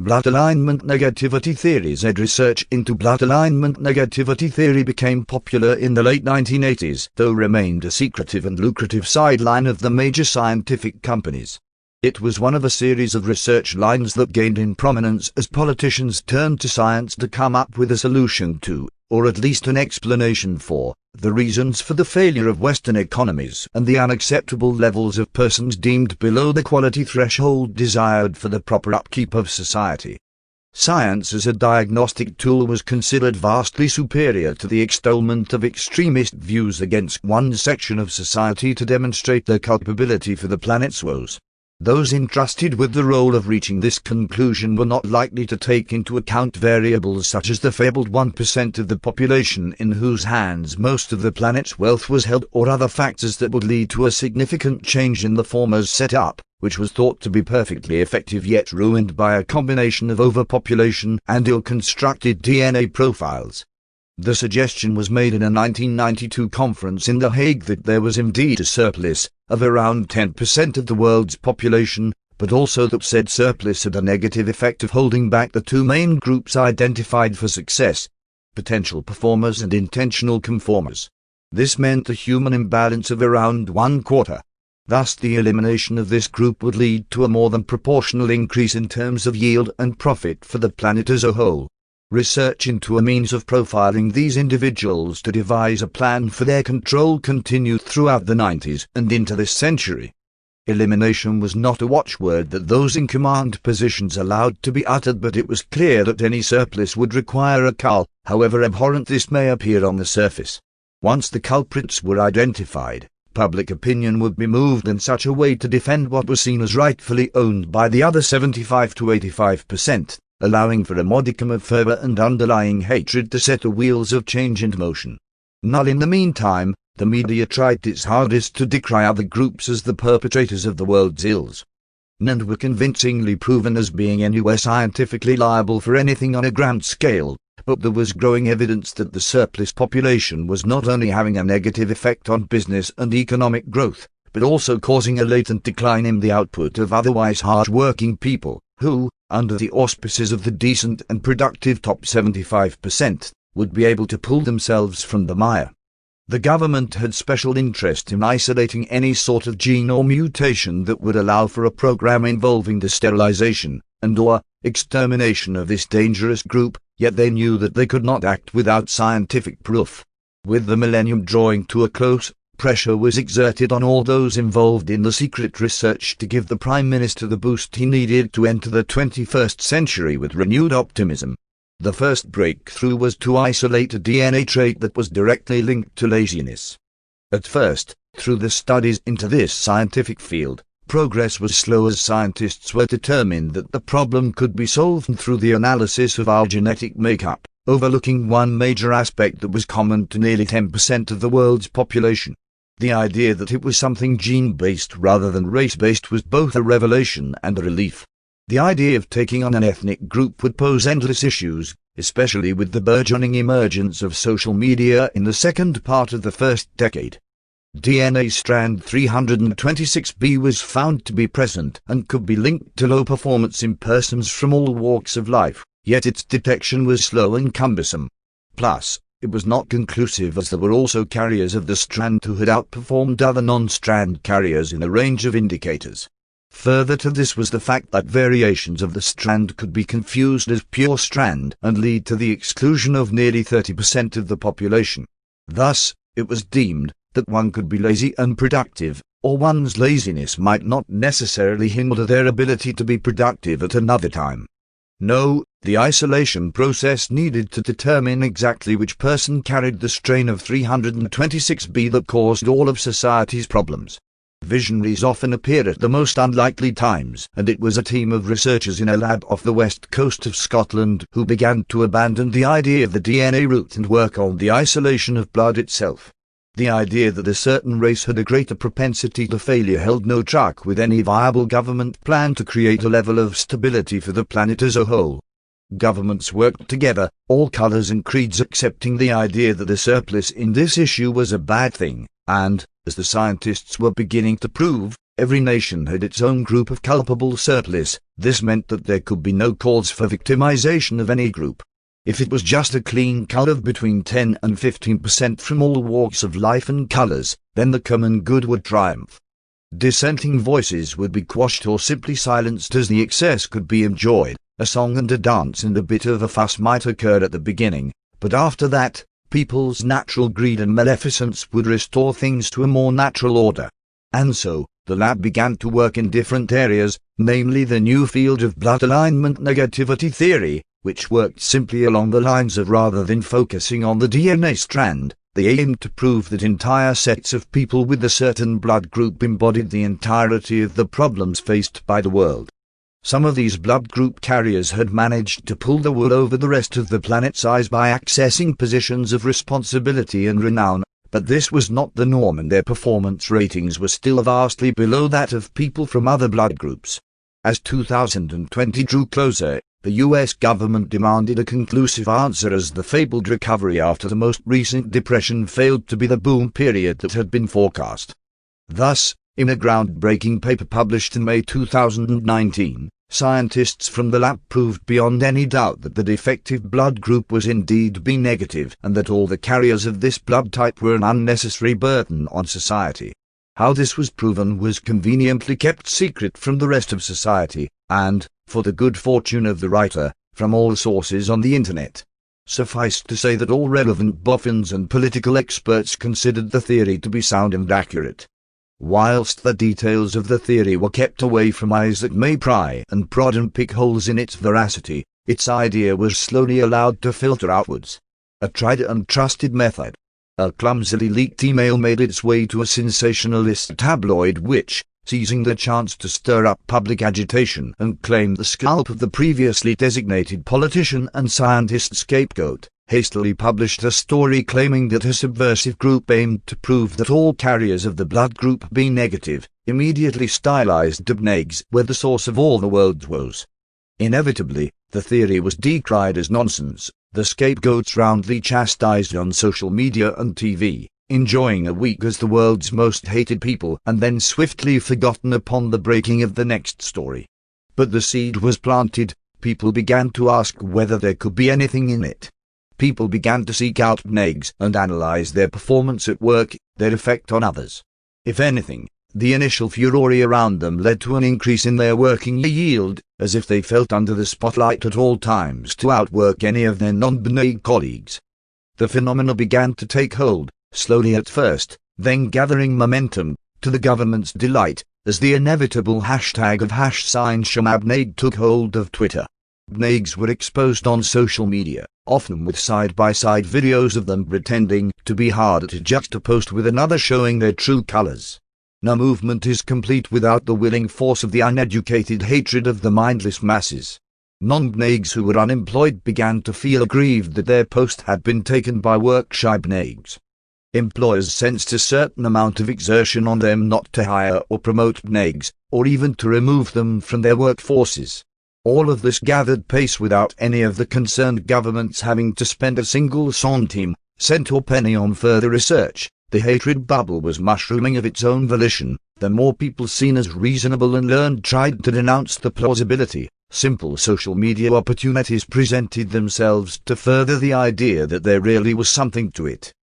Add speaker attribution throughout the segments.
Speaker 1: Blood alignment negativity theories and research into blood alignment negativity theory became popular in the late 1980s, though remained a secretive and lucrative sideline of the major scientific companies. It was one of a series of research lines that gained in prominence as politicians turned to science to come up with a solution to, or at least an explanation for, the reasons for the failure of Western economies and the unacceptable levels of persons deemed below the quality threshold desired for the proper upkeep of society. Science as a diagnostic tool was considered vastly superior to the extolment of extremist views against one section of society to demonstrate their culpability for the planet's woes. Those entrusted with the role of reaching this conclusion were not likely to take into account variables such as the fabled 1% of the population in whose hands most of the planet's wealth was held, or other factors that would lead to a significant change in the former's setup, which was thought to be perfectly effective yet ruined by a combination of overpopulation and ill-constructed DNA profiles. The suggestion was made in a 1992 conference in The Hague that there was indeed a surplus of around 10% of the world's population, but also that said surplus had a negative effect of holding back the two main groups identified for success: potential performers and intentional conformers. This meant a human imbalance of around 1/4. Thus the elimination of this group would lead to a more than proportional increase in terms of yield and profit for the planet as a whole. Research into a means of profiling these individuals to devise a plan for their control continued throughout the 90s and into this century. Elimination was not a watchword that those in command positions allowed to be uttered, but it was clear that any surplus would require a cull, however abhorrent this may appear on the surface. Once the culprits were identified, public opinion would be moved in such a way to defend what was seen as rightfully owned by the other 75 to 85%. Allowing for a modicum of fervor and underlying hatred to set the wheels of change in motion. In the meantime, the media tried its hardest to decry other groups as the perpetrators of the world's ills, and were convincingly proven as being anywhere scientifically liable for anything on a grand scale, but there was growing evidence that the surplus population was not only having a negative effect on business and economic growth, but also causing a latent decline in the output of otherwise hard-working people, who, under the auspices of the decent and productive top 75%, would be able to pull themselves from the mire. The government had special interest in isolating any sort of gene or mutation that would allow for a program involving the sterilization and/or extermination of this dangerous group, yet they knew that they could not act without scientific proof. With the millennium drawing to a close, pressure was exerted on all those involved in the secret research to give the Prime Minister the boost he needed to enter the 21st century with renewed optimism. The first breakthrough was to isolate a DNA trait that was directly linked to laziness. At first, through the studies into this scientific field, progress was slow as scientists were determined that the problem could be solved through the analysis of our genetic makeup, overlooking one major aspect that was common to nearly 10% of the world's population. The idea that it was something gene-based rather than race-based was both a revelation and a relief. The idea of taking on an ethnic group would pose endless issues, especially with the burgeoning emergence of social media in the second part of the first decade. DNA strand 326B was found to be present and could be linked to low performance in persons from all walks of life, yet its detection was slow and cumbersome. Plus, it was not conclusive, as there were also carriers of the strand who had outperformed other non-strand carriers in a range of indicators. Further to this was the fact that variations of the strand could be confused as pure strand and lead to the exclusion of nearly 30% of the population. Thus, it was deemed that one could be lazy and productive, or one's laziness might not necessarily hinder their ability to be productive at another time. No, the isolation process needed to determine exactly which person carried the strain of 326B that caused all of society's problems. Visionaries often appear at the most unlikely times, and it was a team of researchers in a lab off the west coast of Scotland who began to abandon the idea of the DNA route and work on the isolation of blood itself. The idea that a certain race had a greater propensity to failure held no truck with any viable government plan to create a level of stability for the planet as a whole. Governments worked together, all colors and creeds, accepting the idea that a surplus in this issue was a bad thing, and, as the scientists were beginning to prove, Every nation had its own group of culpable surplus. This meant that there could be no cause for victimization of any group. If it was just a clean cut of between 10 and 15% from all walks of life and colors, then the common good would triumph. Dissenting voices would be quashed or simply silenced as the excess could be enjoyed. A song and a dance and a bit of a fuss might occur at the beginning, but after that, people's natural greed and maleficence would restore things to a more natural order. And so, the lab began to work in different areas, namely the new field of blood alignment negativity theory, which worked simply along the lines of rather than focusing on the DNA strand, they aimed to prove that entire sets of people with a certain blood group embodied the entirety of the problems faced by the world. Some of these blood group carriers had managed to pull the wool over the rest of the planet's eyes by accessing positions of responsibility and renown, but this was not the norm and their performance ratings were still vastly below that of people from other blood groups. As 2020 drew closer, the US government demanded a conclusive answer as the fabled recovery after the most recent depression failed to be the boom period that had been forecast. Thus, in a groundbreaking paper published in May 2019, scientists from the lab proved beyond any doubt that the defective blood group was indeed B negative and that all the carriers of this blood type were an unnecessary burden on society. How this was proven was conveniently kept secret from the rest of society, and, for the good fortune of the writer, from all sources on the internet. Suffice to say that all relevant boffins and political experts considered the theory to be sound and accurate. Whilst the details of the theory were kept away from eyes that may pry and prod and pick holes in its veracity, its idea was slowly allowed to filter outwards. A tried and trusted method. A clumsily leaked email made its way to a sensationalist tabloid which, seizing the chance to stir up public agitation and claim the scalp of the previously designated politician and scientist scapegoat, hastily published a story claiming that a subversive group aimed to prove that all carriers of the blood group B negative, immediately stylized DBNEGs, were the source of all the world's woes. Inevitably, the theory was decried as nonsense, the scapegoats roundly chastised on social media and TV, enjoying a week as the world's most hated people and then swiftly forgotten upon the breaking of the next story. But the seed was planted, people began to ask whether there could be anything in it. People began to seek out DBNEGs and analyze their performance at work, their effect on others. If anything, the initial furore around them led to an increase in their working yield, as if they felt under the spotlight at all times to outwork any of their non-DBNEG colleagues. The phenomena began to take hold, slowly at first, then gathering momentum, to the government's delight, as the inevitable hashtag of #ShamadNeg took hold of Twitter. DBNEGs were exposed on social media, often with side-by-side videos of them pretending to be hard to juxtapose with another showing their true colors. No movement is complete without the willing force of the uneducated hatred of the mindless masses. Non-DBNEGs who were unemployed began to feel aggrieved that their post had been taken by work-shy DBNEGs. Employers sensed a certain amount of exertion on them not to hire or promote DBNEGs, or even to remove them from their workforces. All of this gathered pace without any of the concerned governments having to spend a single centime, cent or penny on further research. The hatred bubble was mushrooming of its own volition. The more people seen as reasonable and learned tried to denounce the plausibility, simple social media opportunities presented themselves to further the idea that there really was something to it.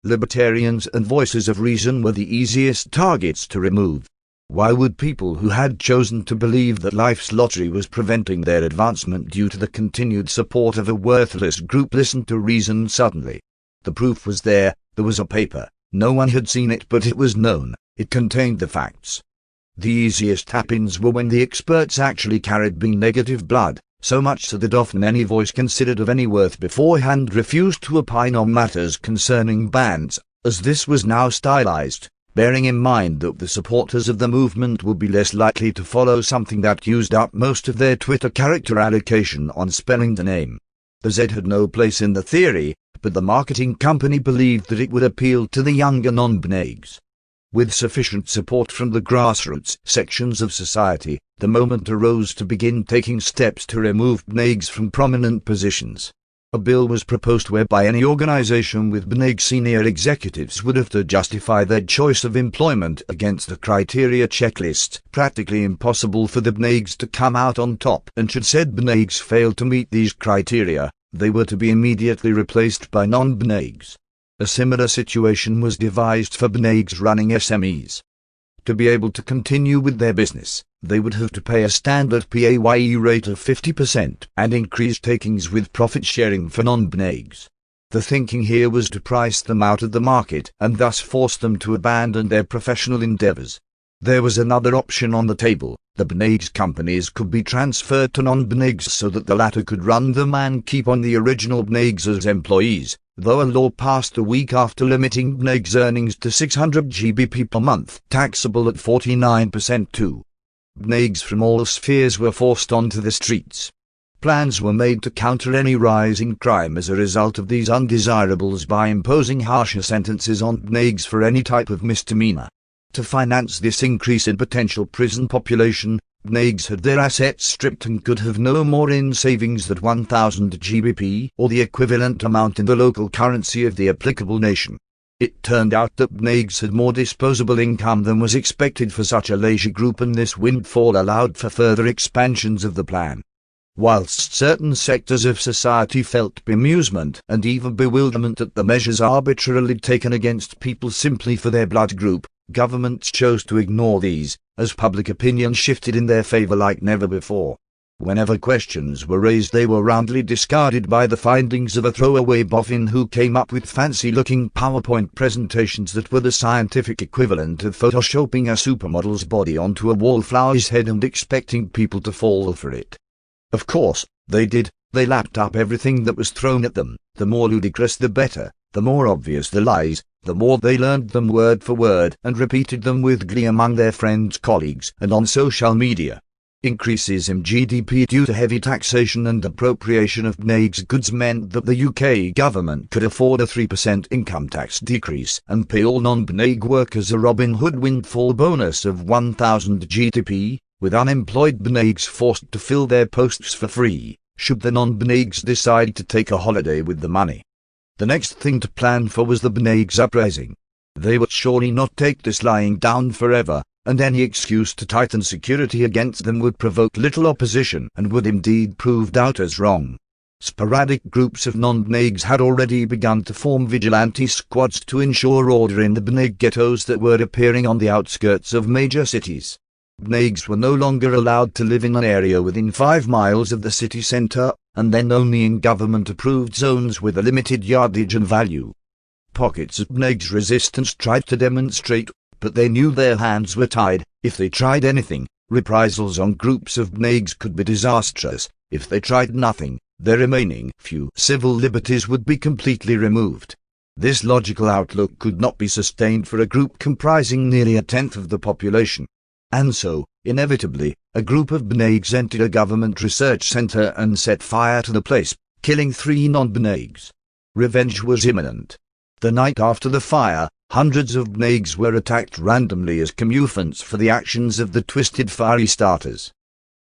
Speaker 1: Libertarians and voices of reason were the easiest targets to remove. Why would people who had chosen to believe that life's lottery was preventing their advancement due to the continued support of a worthless group listen to reason suddenly? The proof was there was a paper. No one had seen it, but it was known. It contained the facts. The easiest tap-ins were when the experts actually carried B negative blood, so much so that often any voice considered of any worth beforehand refused to opine on matters concerning bans, as this was now stylized, bearing in mind that the supporters of the movement would be less likely to follow something that used up most of their Twitter character allocation on spelling the name. The Z had no place in the theory, but the marketing company believed that it would appeal to the younger non-DBNEGs. With sufficient support from the grassroots sections of society, the moment arose to begin taking steps to remove DBNEGs from prominent positions. A bill was proposed whereby any organization with BNEG senior executives would have to justify their choice of employment against a criteria checklist, practically impossible for the BNEGs to come out on top, and should said BNEGs fail to meet these criteria, they were to be immediately replaced by non-BNEGs. A similar situation was devised for BNEGs running SMEs. To be able to continue with their business, they would have to pay a standard PAYE rate of 50% and increase takings with profit sharing for non-BNEGs. The thinking here was to price them out of the market and thus force them to abandon their professional endeavors. There was another option on the table. The BNEGs companies could be transferred to non-BNEGs so that the latter could run them and keep on the original BNEGs as employees, though a law passed a week after limiting BNEGs' earnings to 600 GBP per month, taxable at 49% too. BNEGs from all spheres were forced onto the streets. Plans were made to counter any rise in crime as a result of these undesirables by imposing harsher sentences on BNEGs for any type of misdemeanor. To finance this increase in potential prison population, BNEGs had their assets stripped and could have no more in savings than 1,000 GBP or the equivalent amount in the local currency of the applicable nation. It turned out that BNEGs had more disposable income than was expected for such a leisure group, and this windfall allowed for further expansions of the plan. Whilst certain sectors of society felt bemusement and even bewilderment at the measures arbitrarily taken against people simply for their blood group, governments chose to ignore these, as public opinion shifted in their favor like never before. Whenever questions were raised, they were roundly discarded by the findings of a throwaway boffin who came up with fancy-looking PowerPoint presentations that were the scientific equivalent of photoshopping a supermodel's body onto a wallflower's head and expecting people to fall for it. Of course, they did. They lapped up everything that was thrown at them. The more ludicrous the better, the more obvious the lies, the more they learned them word for word and repeated them with glee among their friends, colleagues, and on social media. Increases in GDP due to heavy taxation and appropriation of BNEGs goods meant that the UK government could afford a 3% income tax decrease and pay all non-BNEG workers a Robin Hood windfall bonus of 1,000 GDP, with unemployed BNEGs forced to fill their posts for free, should the non-BNEGs decide to take a holiday with the money. The next thing to plan for was the BNEGs uprising. They would surely not take this lying down forever, and any excuse to tighten security against them would provoke little opposition and would indeed prove doubters wrong. Sporadic groups of non-BNEGs had already begun to form vigilante squads to ensure order in the BNEG ghettos that were appearing on the outskirts of major cities. BNEGs were no longer allowed to live in an area within 5 miles of the city centre, and then only in government-approved zones with a limited yardage and value. Pockets of BNEGs resistance tried to demonstrate, but they knew their hands were tied. If they tried anything, reprisals on groups of BNEGs could be disastrous. If they tried nothing, their remaining few civil liberties would be completely removed. This logical outlook could not be sustained for a group comprising nearly a tenth of the population. And so, inevitably, a group of BNEGs entered a government research centre and set fire to the place, killing 3 non-BNEGs. Revenge was imminent. The night after the fire, hundreds of BNEGs were attacked randomly as comeuppance for the actions of the twisted fiery starters.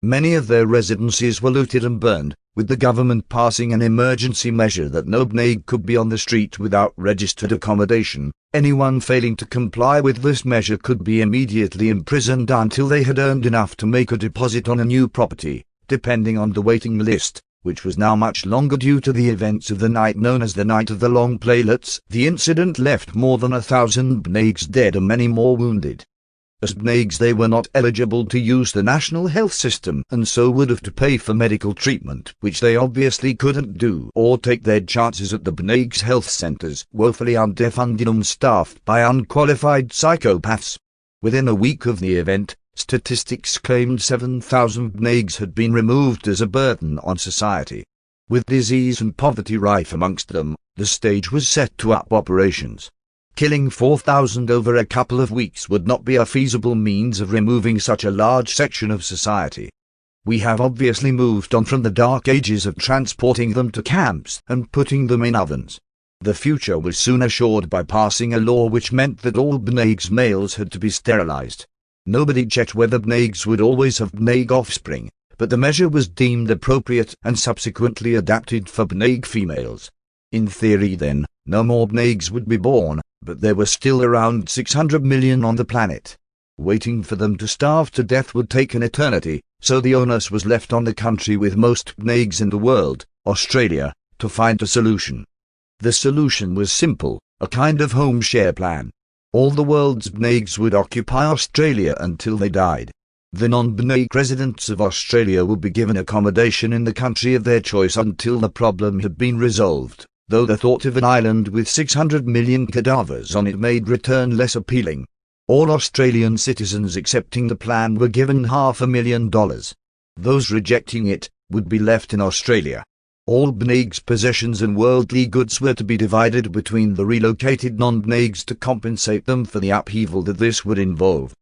Speaker 1: Many of their residences were looted and burned, with the government passing an emergency measure that no BNEG could be on the street without registered accommodation. Anyone failing to comply with this measure could be immediately imprisoned until they had earned enough to make a deposit on a new property, depending on the waiting list, which was now much longer due to the events of the night known as the Night of the Long Playlets. The incident left more than 1,000 BNEGs dead and many more wounded. As BNEGs, they were not eligible to use the national health system and so would have to pay for medical treatment, which they obviously couldn't do, or take their chances at the BNEGs' health centres, woefully underfunded and staffed by unqualified psychopaths. Within a week of the event, statistics claimed 7,000 BNEGs had been removed as a burden on society. With disease and poverty rife amongst them, the stage was set to up operations. Killing 4,000 over a couple of weeks would not be a feasible means of removing such a large section of society. We have obviously moved on from the dark ages of transporting them to camps and putting them in ovens. The future was soon assured by passing a law which meant that all BNEGs males had to be sterilized. Nobody checked whether BNEGs would always have BNEG offspring, but the measure was deemed appropriate and subsequently adapted for Bneig females. In theory then, no more Bneigs would be born, but there were still around 600 million on the planet. Waiting for them to starve to death would take an eternity, so the onus was left on the country with most Bneigs in the world, Australia, to find a solution. The solution was simple, a kind of home share plan. All the world's Bneigs would occupy Australia until they died. The non-Bneig residents of Australia would be given accommodation in the country of their choice until the problem had been resolved, though the thought of an island with 600 million cadavers on it made return less appealing. All Australian citizens accepting the plan were given $500,000. Those rejecting it would be left in Australia. All Bneig's possessions and worldly goods were to be divided between the relocated non-Bneigs to compensate them for the upheaval that this would involve.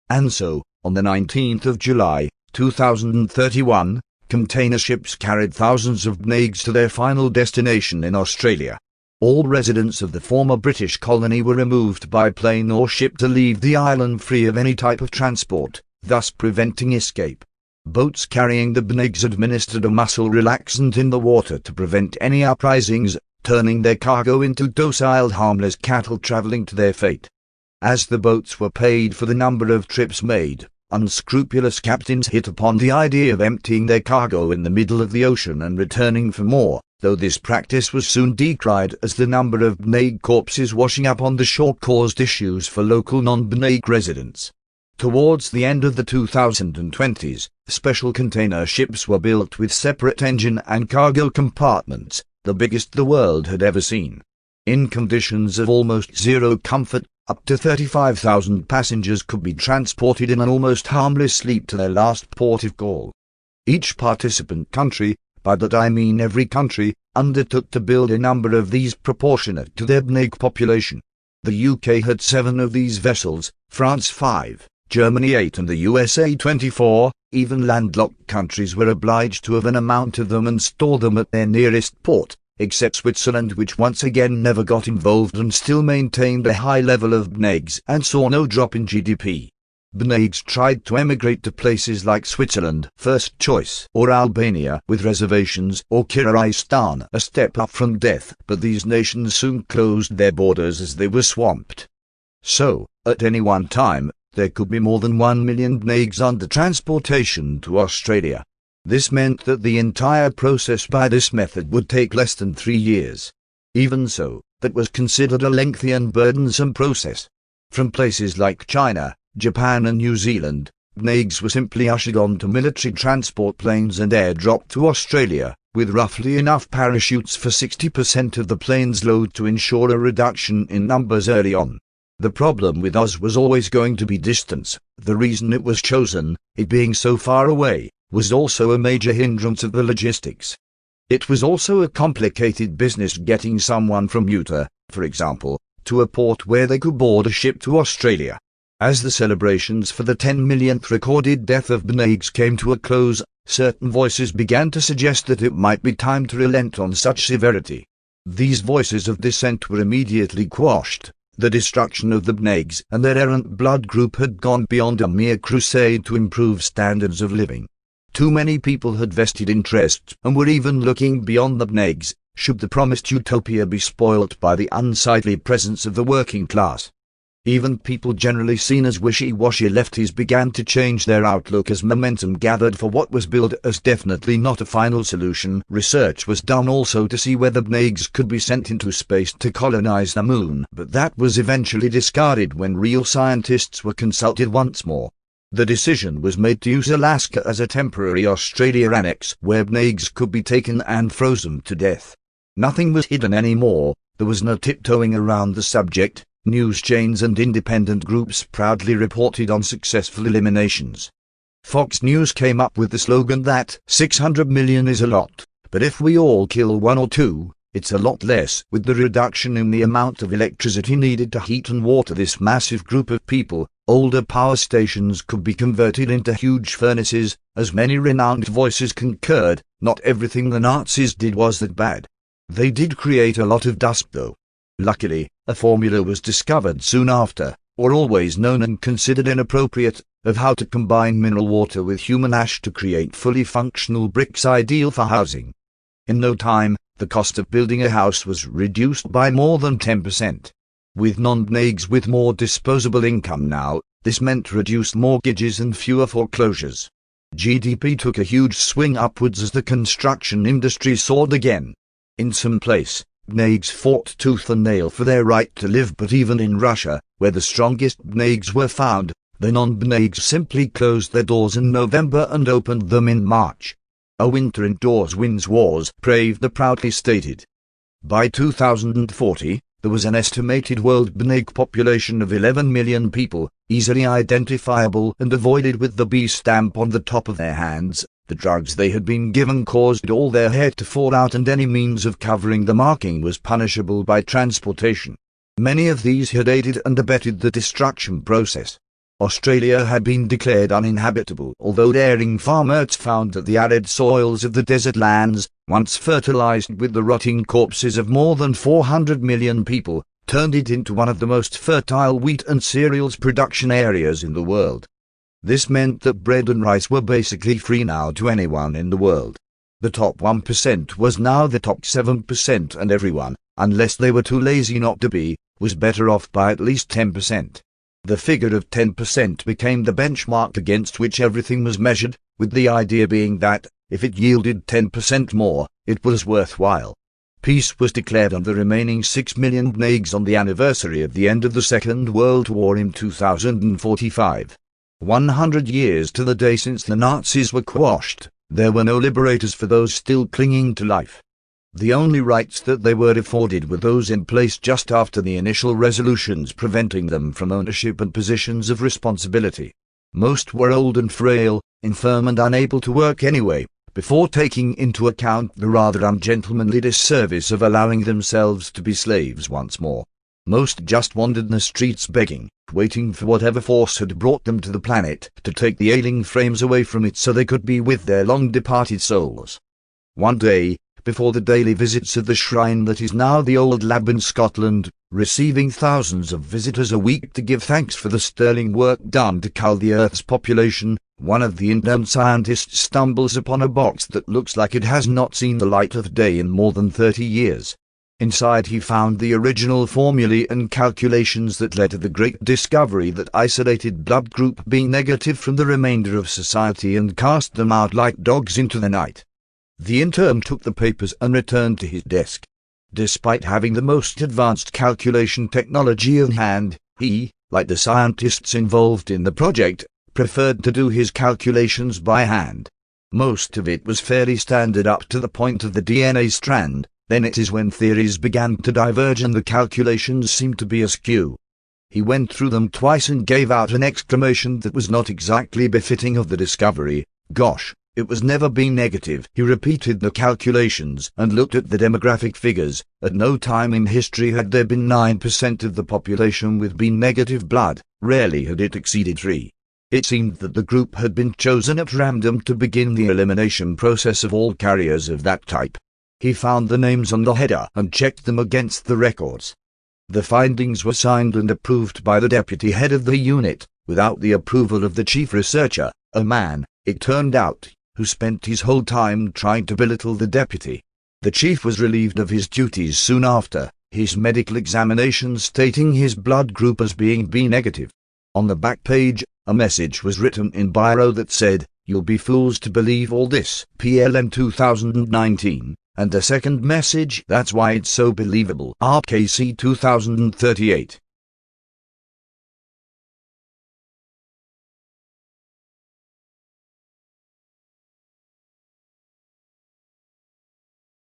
Speaker 1: And so, on the 19th of July, 2031, container ships carried thousands of Bneigs to their final destination in Australia. All residents of the former British colony were removed by plane or ship to leave the island free of any type of transport, thus preventing escape. Boats carrying the Bneigs administered a muscle relaxant in the water to prevent any uprisings, turning their cargo into docile, harmless cattle traveling to their fate. As the boats were paid for the number of trips made, unscrupulous captains hit upon the idea of emptying their cargo in the middle of the ocean and returning for more, though this practice was soon decried as the number of Bneig corpses washing up on the shore caused issues for local non-Bneig residents. Towards the end of the 2020s, special container ships were built with separate engine and cargo compartments, the biggest the world had ever seen. In conditions of almost zero comfort, up to 35,000 passengers could be transported in an almost harmless sleep to their last port of call. Each participant country, by that I mean every country, undertook to build a number of these proportionate to their Bneig population. The UK had 7 of these vessels, France 5, Germany 8 and the USA 24, even landlocked countries were obliged to have an amount of them and store them at their nearest port, except Switzerland, which once again never got involved and still maintained a high level of Bneigs and saw no drop in GDP. Bneigs tried to emigrate to places like Switzerland, first choice, or Albania, with reservations, or Kyrgyzstan, a step up from death, but these nations soon closed their borders as they were swamped. So, at any one time, there could be more than 1 million Bneigs under transportation to Australia. This meant that the entire process by this method would take less than 3 years. Even so, that was considered a lengthy and burdensome process. From places like China, Japan and New Zealand, Bneigs were simply ushered onto military transport planes and airdropped to Australia, with roughly enough parachutes for 60% of the plane's load to ensure a reduction in numbers early on. The problem with Oz was always going to be distance. The reason it was chosen, it being so far away, was also a major hindrance of the logistics. It was also a complicated business getting someone from Utah, for example, to a port where they could board a ship to Australia. As the celebrations for the 10 millionth recorded death of Bneigs came to a close, certain voices began to suggest that it might be time to relent on such severity. These voices of dissent were immediately quashed. The destruction of the Bneigs and their errant blood group had gone beyond a mere crusade to improve standards of living. Too many people had vested interests and were even looking beyond the Bneigs, should the promised utopia be spoilt by the unsightly presence of the working class. Even people generally seen as wishy-washy lefties began to change their outlook as momentum gathered for what was billed as definitely not a final solution. Research was done also to see whether Bneigs could be sent into space to colonize the moon, but that was eventually discarded when real scientists were consulted once more. The decision was made to use Alaska as a temporary Australia annex where Bneigs could be taken and frozen to death. Nothing was hidden anymore, there was no tiptoeing around the subject. News chains and independent groups proudly reported on successful eliminations. Fox News came up with the slogan that 600 million is a lot, but if we all kill 1 or 2, it's a lot less. With the reduction in the amount of electricity needed to heat and water this massive group of people, older power stations could be converted into huge furnaces. As many renowned voices concurred, not everything the Nazis did was that bad. They did create a lot of dust though. Luckily, a formula was discovered soon after, or always known and considered inappropriate, of how to combine mineral water with human ash to create fully functional bricks ideal for housing. In no time, the cost of building a house was reduced by more than 10%. With non-bnegs with more disposable income now, this meant reduced mortgages and fewer foreclosures. GDP took a huge swing upwards as the construction industry soared again. In some place, bnegs fought tooth and nail for their right to live, but even in Russia, where the strongest bnegs were found, the non-bnegs simply closed their doors in November and opened them in March. A winter indoors wins wars, Pravda proudly stated. By 2040, there was an estimated world bneg population of 11 million people, easily identifiable and avoided with the B stamp on the top of their hands. The drugs they had been given caused all their hair to fall out, and any means of covering the marking was punishable by transportation. Many of these had aided and abetted the destruction process. Australia had been declared uninhabitable, although daring farmers found that the arid soils of the desert lands, once fertilized with the rotting corpses of more than 400 million people, turned it into one of the most fertile wheat and cereals production areas in the world. This meant that bread and rice were basically free now to anyone in the world. The top 1% was now the top 7%, and everyone, unless they were too lazy not to be, was better off by at least 10%. The figure of 10% became the benchmark against which everything was measured, with the idea being that, if it yielded 10% more, it was worthwhile. Peace was declared on the remaining 6 million bnegs on the anniversary of the end of the Second World War in 2045. 100 years to the day since the Nazis were quashed, there were no liberators for those still clinging to life. The only rights that they were afforded were those in place just after the initial resolutions preventing them from ownership and positions of responsibility. Most were old and frail, infirm and unable to work anyway, before taking into account the rather ungentlemanly disservice of allowing themselves to be slaves once more. Most just wandered the streets begging, waiting for whatever force had brought them to the planet to take the ailing frames away from it so they could be with their long-departed souls. One day, before the daily visits of the shrine that is now the old lab in Scotland, receiving thousands of visitors a week to give thanks for the sterling work done to cull the Earth's population, one of the unknown scientists stumbles upon a box that looks like it has not seen the light of day in more than 30 years. Inside he found the original formulae and calculations that led to the great discovery that isolated blood group B negative from the remainder of society and cast them out like dogs into the night. The intern took the papers and returned to his desk. Despite having the most advanced calculation technology in hand, he, like the scientists involved in the project, preferred to do his calculations by hand. Most of it was fairly standard up to the point of the DNA strand. Then it is when theories began to diverge and the calculations seemed to be askew. He went through them twice and gave out an exclamation that was not exactly befitting of the discovery. Gosh, it was never B negative. He repeated the calculations and looked at the demographic figures. At no time in history had there been 9% of the population with B negative blood. Rarely had it exceeded 3. It seemed that the group had been chosen at random to begin the elimination process of all carriers of that type. He found the names on the header and checked them against the records. The findings were signed and approved by the deputy head of the unit, without the approval of the chief researcher, a man, it turned out, who spent his whole time trying to belittle the deputy. The chief was relieved of his duties soon after, his medical examination stating his blood group as being B negative. On the back page, a message was written in biro that said, "You'll be fools to believe all this, PLN 2019. And the second message, "That's why it's so believable, RKC 2038.